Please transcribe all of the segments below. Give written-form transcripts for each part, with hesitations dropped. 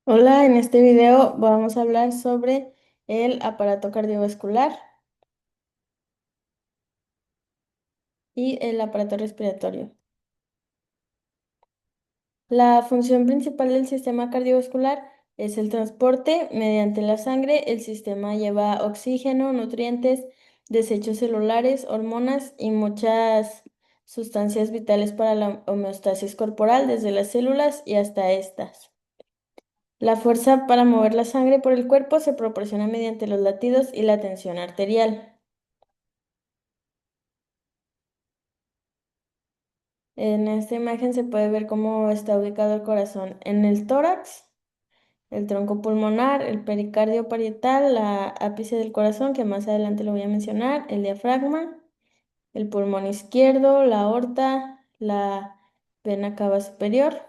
Hola, en este video vamos a hablar sobre el aparato cardiovascular y el aparato respiratorio. La función principal del sistema cardiovascular es el transporte mediante la sangre. El sistema lleva oxígeno, nutrientes, desechos celulares, hormonas y muchas sustancias vitales para la homeostasis corporal, desde las células y hasta estas. La fuerza para mover la sangre por el cuerpo se proporciona mediante los latidos y la tensión arterial. En esta imagen se puede ver cómo está ubicado el corazón en el tórax, el tronco pulmonar, el pericardio parietal, la ápice del corazón, que más adelante lo voy a mencionar, el diafragma, el pulmón izquierdo, la aorta, la vena cava superior.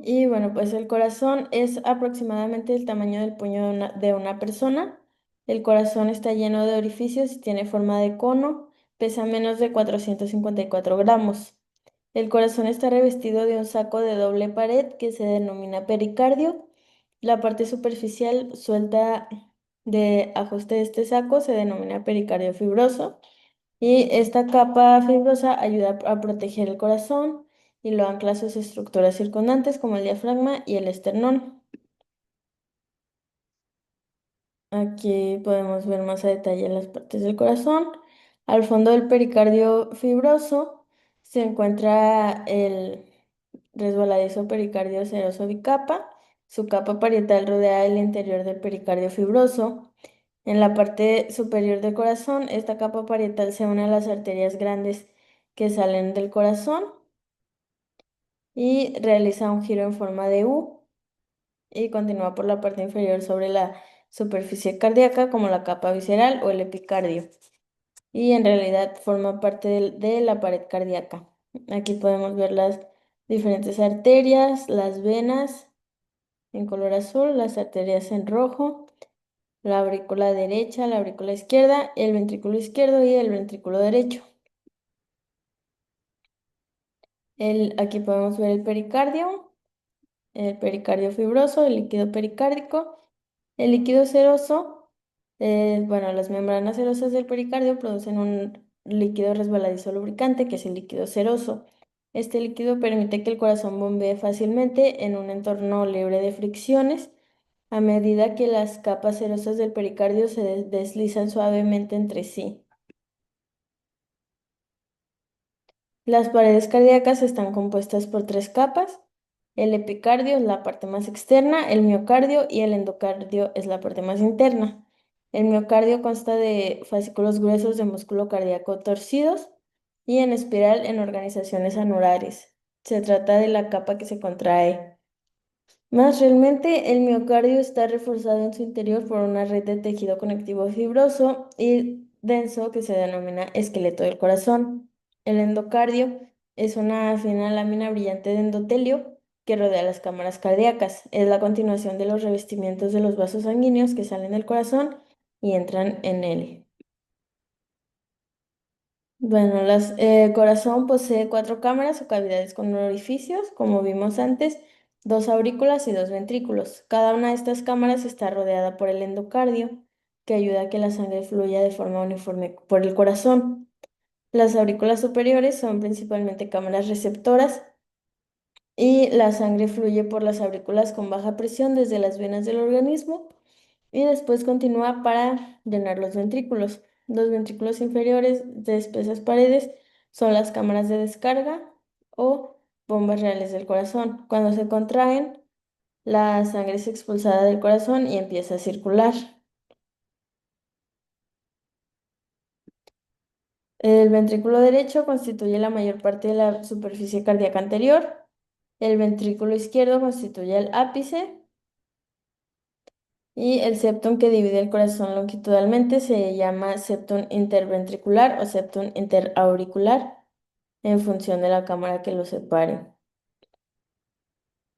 Y bueno, pues el corazón es aproximadamente el tamaño del puño de una persona. El corazón está lleno de orificios y tiene forma de cono, pesa menos de 454 gramos. El corazón está revestido de un saco de doble pared que se denomina pericardio. La parte superficial suelta de ajuste de este saco se denomina pericardio fibroso. Y esta capa fibrosa ayuda a proteger el corazón y lo ancla a sus estructuras circundantes como el diafragma y el esternón. Aquí podemos ver más a detalle las partes del corazón. Al fondo del pericardio fibroso se encuentra el resbaladizo pericardio seroso bicapa. Su capa parietal rodea el interior del pericardio fibroso. En la parte superior del corazón, esta capa parietal se une a las arterias grandes que salen del corazón y realiza un giro en forma de U y continúa por la parte inferior sobre la superficie cardíaca como la capa visceral o el epicardio. Y en realidad forma parte de la pared cardíaca. Aquí podemos ver las diferentes arterias, las venas en color azul, las arterias en rojo, la aurícula derecha, la aurícula izquierda, el ventrículo izquierdo y el ventrículo derecho. Aquí podemos ver el pericardio fibroso, el líquido pericárdico, el líquido seroso. Bueno, las membranas serosas del pericardio producen un líquido resbaladizo lubricante, que es el líquido seroso. Este líquido permite que el corazón bombee fácilmente en un entorno libre de fricciones, a medida que las capas serosas del pericardio se deslizan suavemente entre sí. Las paredes cardíacas están compuestas por tres capas. El epicardio es la parte más externa, el miocardio y el endocardio es la parte más interna. El miocardio consta de fascículos gruesos de músculo cardíaco torcidos y en espiral en organizaciones anulares. Se trata de la capa que se contrae. Más realmente, el miocardio está reforzado en su interior por una red de tejido conectivo fibroso y denso que se denomina esqueleto del corazón. El endocardio es una fina lámina brillante de endotelio que rodea las cámaras cardíacas. Es la continuación de los revestimientos de los vasos sanguíneos que salen del corazón y entran en él. Bueno, el corazón posee cuatro cámaras o cavidades con orificios, como vimos antes, dos aurículas y dos ventrículos. Cada una de estas cámaras está rodeada por el endocardio, que ayuda a que la sangre fluya de forma uniforme por el corazón. Las aurículas superiores son principalmente cámaras receptoras y la sangre fluye por las aurículas con baja presión desde las venas del organismo y después continúa para llenar los ventrículos. Los ventrículos inferiores de espesas paredes son las cámaras de descarga o bombas reales del corazón. Cuando se contraen, la sangre es expulsada del corazón y empieza a circular. El ventrículo derecho constituye la mayor parte de la superficie cardíaca anterior. El ventrículo izquierdo constituye el ápice. Y el septum que divide el corazón longitudinalmente se llama septum interventricular o septum interauricular en función de la cámara que lo separe.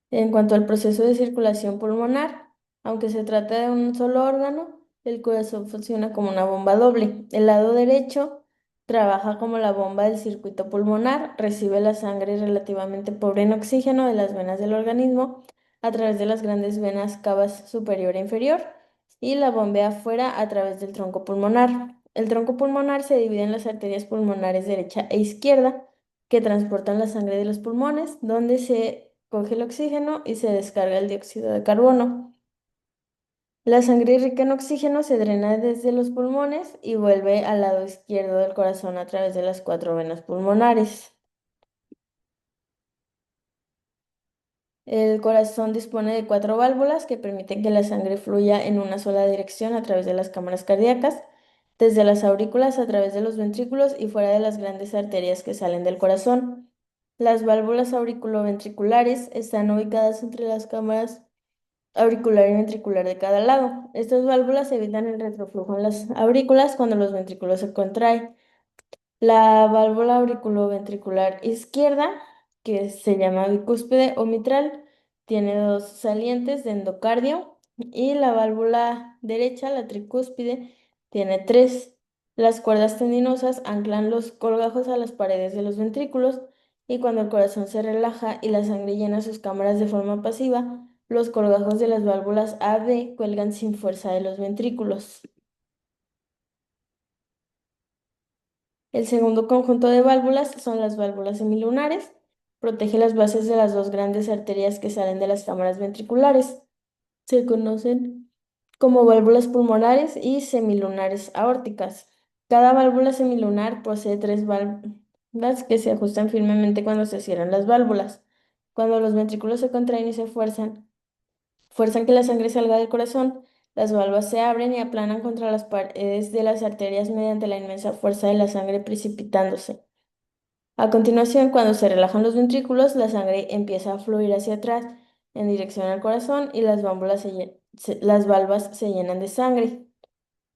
En cuanto al proceso de circulación pulmonar, aunque se trata de un solo órgano, el corazón funciona como una bomba doble. El lado derecho Trabaja como la bomba del circuito pulmonar, recibe la sangre relativamente pobre en oxígeno de las venas del organismo a través de las grandes venas cavas superior e inferior y la bombea afuera a través del tronco pulmonar. El tronco pulmonar se divide en las arterias pulmonares derecha e izquierda que transportan la sangre de los pulmones, donde se coge el oxígeno y se descarga el dióxido de carbono. La sangre rica en oxígeno se drena desde los pulmones y vuelve al lado izquierdo del corazón a través de las cuatro venas pulmonares. El corazón dispone de cuatro válvulas que permiten que la sangre fluya en una sola dirección a través de las cámaras cardíacas, desde las aurículas a través de los ventrículos y fuera de las grandes arterias que salen del corazón. Las válvulas auriculoventriculares están ubicadas entre las cámaras auricular y ventricular de cada lado. Estas válvulas evitan el retroflujo en las aurículas cuando los ventrículos se contraen. La válvula auriculoventricular izquierda, que se llama bicúspide o mitral, tiene dos salientes de endocardio y la válvula derecha, la tricúspide, tiene tres. Las cuerdas tendinosas anclan los colgajos a las paredes de los ventrículos y cuando el corazón se relaja y la sangre llena sus cámaras de forma pasiva, los colgajos de las válvulas A B cuelgan sin fuerza de los ventrículos. El segundo conjunto de válvulas son las válvulas semilunares. Protege las bases de las dos grandes arterias que salen de las cámaras ventriculares. Se conocen como válvulas pulmonares y semilunares aórticas. Cada válvula semilunar posee tres válvulas que se ajustan firmemente cuando se cierran las válvulas. Cuando los ventrículos se contraen y se fuerzan que la sangre salga del corazón, las válvulas se abren y aplanan contra las paredes de las arterias mediante la inmensa fuerza de la sangre precipitándose. A continuación, cuando se relajan los ventrículos, la sangre empieza a fluir hacia atrás en dirección al corazón y las válvulas se llenan de sangre.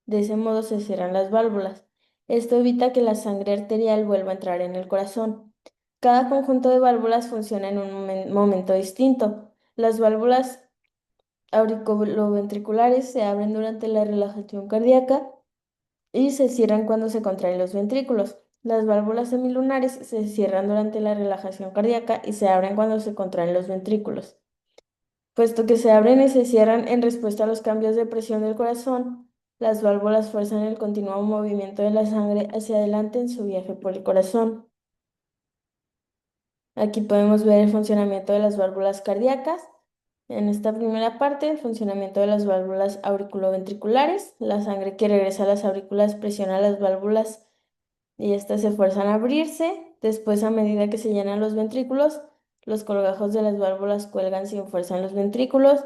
De ese modo se cierran las válvulas. Esto evita que la sangre arterial vuelva a entrar en el corazón. Cada conjunto de válvulas funciona en un momento distinto. Las válvulas auriculoventriculares se abren durante la relajación cardíaca y se cierran cuando se contraen los ventrículos. Las válvulas semilunares se cierran durante la relajación cardíaca y se abren cuando se contraen los ventrículos. Puesto que se abren y se cierran en respuesta a los cambios de presión del corazón, las válvulas fuerzan el continuo movimiento de la sangre hacia adelante en su viaje por el corazón. Aquí podemos ver el funcionamiento de las válvulas cardíacas. En esta primera parte, el funcionamiento de las válvulas auriculoventriculares. La sangre que regresa a las aurículas presiona las válvulas y estas se fuerzan a abrirse. Después, a medida que se llenan los ventrículos, los colgajos de las válvulas cuelgan sin fuerza en los ventrículos.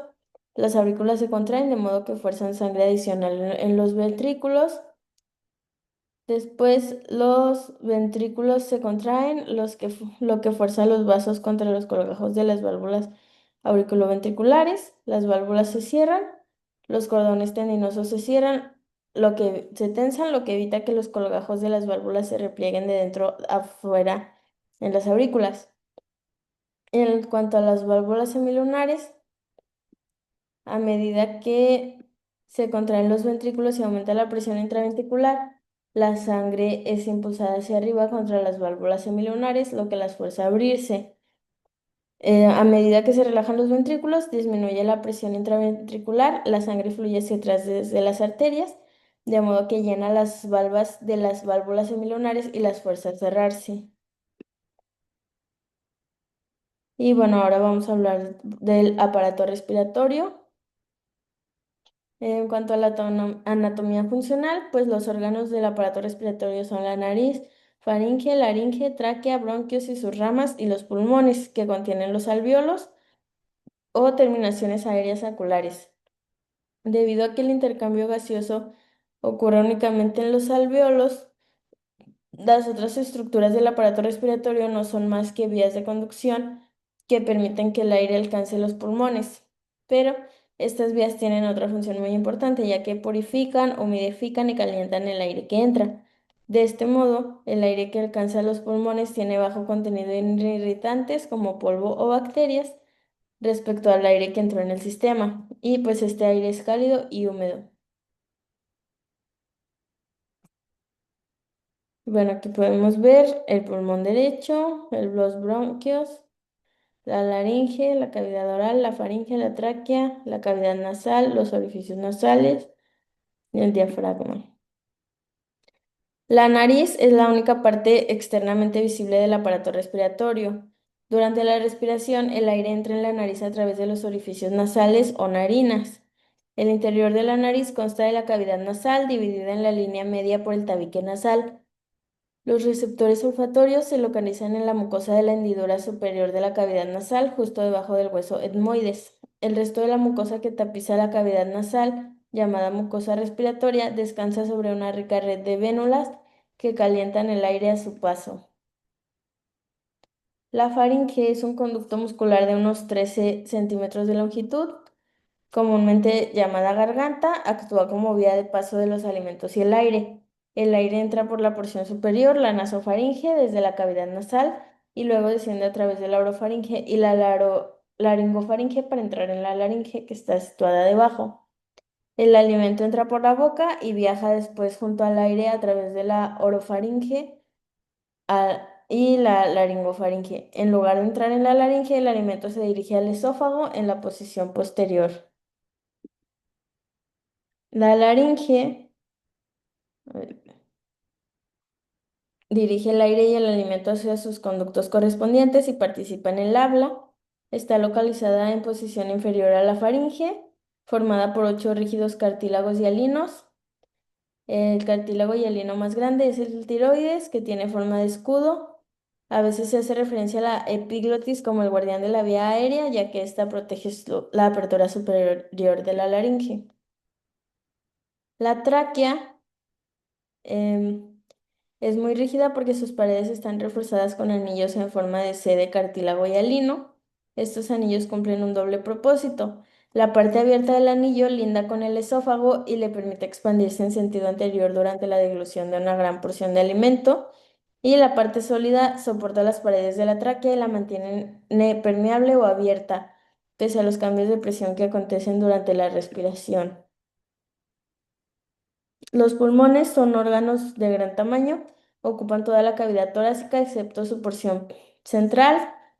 Las aurículas se contraen de modo que fuerzan sangre adicional en los ventrículos. Después los ventrículos se contraen, lo que fuerza los vasos contra los colgajos de las válvulas auriculoventriculares. Las válvulas se cierran, los cordones tendinosos se cierran, lo que se tensan, lo que evita que los colgajos de las válvulas se replieguen de dentro afuera en las aurículas. En cuanto a las válvulas semilunares, a medida que se contraen los ventrículos y aumenta la presión intraventricular, la sangre es impulsada hacia arriba contra las válvulas semilunares, lo que las fuerza a abrirse. A medida que se relajan los ventrículos, disminuye la presión intraventricular, la sangre fluye hacia atrás desde las arterias, de modo que llena las valvas de las válvulas semilunares y las fuerza a cerrarse. Y bueno, ahora vamos a hablar del aparato respiratorio. En cuanto a la anatomía funcional, pues los órganos del aparato respiratorio son la nariz, faringe, laringe, tráquea, bronquios y sus ramas, y los pulmones, que contienen los alvéolos o terminaciones aéreas saculares. Debido a que el intercambio gaseoso ocurre únicamente en los alvéolos, las otras estructuras del aparato respiratorio no son más que vías de conducción que permiten que el aire alcance los pulmones, pero estas vías tienen otra función muy importante, ya que purifican, humidifican y calientan el aire que entra. De este modo, el aire que alcanza los pulmones tiene bajo contenido en irritantes como polvo o bacterias respecto al aire que entró en el sistema, y pues este aire es cálido y húmedo. Bueno, aquí podemos ver el pulmón derecho, los bronquios, la laringe, la cavidad oral, la faringe, la tráquea, la cavidad nasal, los orificios nasales y el diafragma. La nariz es la única parte externamente visible del aparato respiratorio. Durante la respiración, el aire entra en la nariz a través de los orificios nasales o narinas. El interior de la nariz consta de la cavidad nasal, dividida en la línea media por el tabique nasal. Los receptores olfatorios se localizan en la mucosa de la hendidura superior de la cavidad nasal, justo debajo del hueso etmoides. El resto de la mucosa que tapiza la cavidad nasal, llamada mucosa respiratoria, descansa sobre una rica red de vénulas que calientan el aire a su paso. La faringe es un conducto muscular de unos 13 centímetros de longitud, comúnmente llamada garganta, actúa como vía de paso de los alimentos y el aire. El aire entra por la porción superior, la nasofaringe, desde la cavidad nasal y luego desciende a través de la orofaringe y la laringofaringe para entrar en la laringe que está situada debajo. El alimento entra por la boca y viaja después junto al aire a través de la orofaringe y la laringofaringe. En lugar de entrar en la laringe, el alimento se dirige al esófago en la posición posterior. La laringe a ver, dirige el aire y el alimento hacia sus conductos correspondientes y participa en el habla. Está localizada en posición inferior a la faringe, formada por 8 rígidos cartílagos hialinos. El cartílago hialino más grande es el tiroides, que tiene forma de escudo. A veces se hace referencia a la epiglotis como el guardián de la vía aérea, ya que ésta protege la apertura superior de la laringe. La tráquea em, es muy rígida porque sus paredes están reforzadas con anillos en forma de C de cartílago hialino. Estos anillos cumplen un doble propósito. La parte abierta del anillo linda con el esófago y le permite expandirse en sentido anterior durante la deglución de una gran porción de alimento. Y la parte sólida soporta las paredes de la tráquea y la mantiene permeable o abierta, pese a los cambios de presión que acontecen durante la respiración. Los pulmones son órganos de gran tamaño, ocupan toda la cavidad torácica excepto su porción central,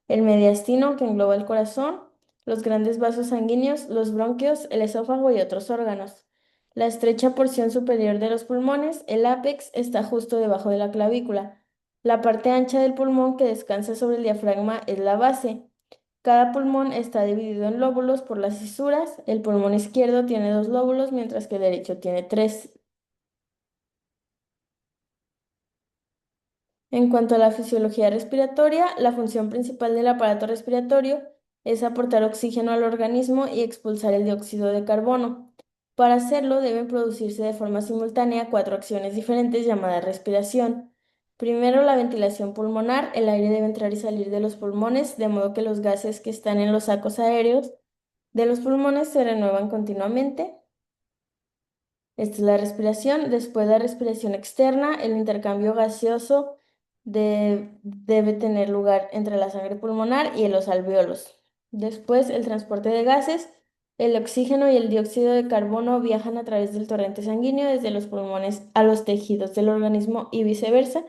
el mediastino que engloba el corazón, los grandes vasos sanguíneos, los bronquios, el esófago y otros órganos. La estrecha porción superior de los pulmones, el ápex, está justo debajo de la clavícula. La parte ancha del pulmón que descansa sobre el diafragma es la base. Cada pulmón está dividido en lóbulos por las cisuras. El pulmón izquierdo tiene 2 lóbulos, mientras que el derecho tiene 3. En cuanto a la fisiología respiratoria, la función principal del aparato respiratorio es aportar oxígeno al organismo y expulsar el dióxido de carbono. Para hacerlo deben producirse de forma simultánea 4 acciones diferentes llamadas respiración. Primero, la ventilación pulmonar. El aire debe entrar y salir de los pulmones, de modo que los gases que están en los sacos aéreos de los pulmones se renuevan continuamente. Esta es la respiración. Después de la respiración externa, el intercambio gaseoso debe tener lugar entre la sangre pulmonar y los alvéolos. Después, el transporte de gases. El oxígeno y el dióxido de carbono viajan a través del torrente sanguíneo desde los pulmones a los tejidos del organismo y viceversa.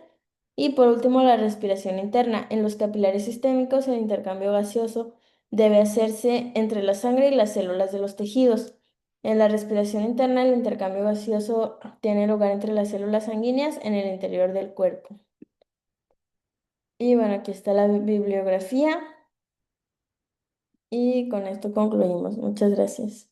Y por último, la respiración interna. En los capilares sistémicos, el intercambio gaseoso debe hacerse entre la sangre y las células de los tejidos. En la respiración interna, el intercambio gaseoso tiene lugar entre las células sanguíneas en el interior del cuerpo. Y bueno, aquí está la bibliografía y con esto concluimos. Muchas gracias.